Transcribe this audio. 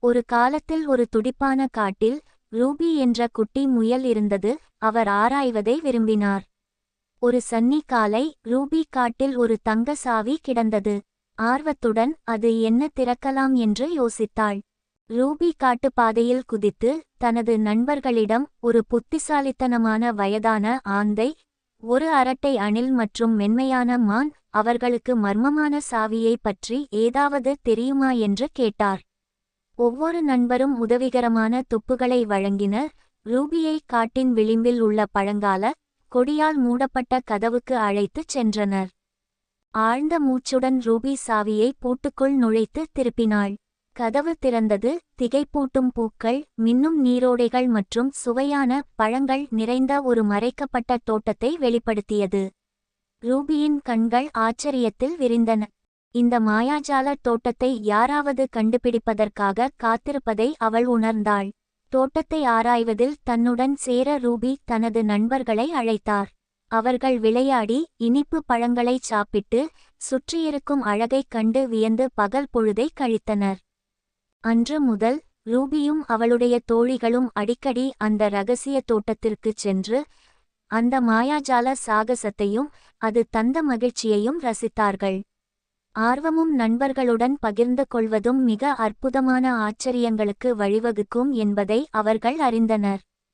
ஒரு காலத்தில் ஒரு துடிப்பான காட்டில் ரூபி என்ற குட்டி முயல் இருந்தது. அவர் ஆராய்வதை விரும்பினார். ஒரு சன்னி காலை ரூபி காட்டில் ஒரு தங்க சாவி கிடந்தது. ஆர்வத்துடன் அது என்ன திறக்கலாம் என்று யோசித்தாள். ரூபி காட்டுப்பாதையில் குதித்து தனது நண்பர்களிடம் ஒரு புத்திசாலித்தனமான வயதான ஆந்தை, ஒரு அரட்டை அணில் மற்றும் மென்மையான மான், அவர்களுக்கு மர்மமான சாவியை பற்றி ஏதாவது தெரியுமா என்று கேட்டார். ஒவ்வொரு நண்பரும் உதவிகரமான துப்புகளை வழங்கினர். ரூபியை காட்டின் விளிம்பில் உள்ள பழங்கால கொடியால் மூடப்பட்ட கதவுக்கு அழைத்துச் சென்றனர். ஆழ்ந்த மூச்சுடன் ரூபி சாவியை பூட்டுக்குள் நுழைத்து திருப்பினாள். கதவு திறந்தது. திகைப்பூட்டும் பூக்கள், மின்னும் நீரோடைகள் மற்றும் சுவையான பழங்கள் நிறைந்த ஒரு மறைக்கப்பட்ட தோட்டத்தை வெளிப்படுத்தியது. ரூபியின் கண்கள் ஆச்சரியத்தில் விரிந்தன. இந்த மாயாஜால தோட்டத்தை யாராவது கண்டுபிடிப்பதற்காக காத்திருப்பதை அவள் உணர்ந்தாள். தோட்டத்தை ஆராய்வதில் தன்னுடன் சேர ரூபி தனது நண்பர்களை அழைத்தார். அவர்கள் விளையாடி இனிப்பு பழங்களை சாப்பிட்டு சுற்றியிருக்கும் அழகைக் கண்டு வியந்து பகல் பொழுதை கழித்தனர். அன்று முதல் ரூபியும் அவளுடைய தோழிகளும் அடிக்கடி அந்த இரகசிய தோட்டத்திற்குச் சென்று அந்த மாயாஜால சாகசத்தையும் அது தந்த மகிழ்ச்சியையும் ரசித்தார்கள். ஆர்வமும் நண்பர்களுடன் பகிர்ந்து கொள்வதும் மிக அற்புதமான ஆச்சரியங்களுக்கு வழிவகுக்கும் என்பதை அவர்கள் அறிந்தனர்.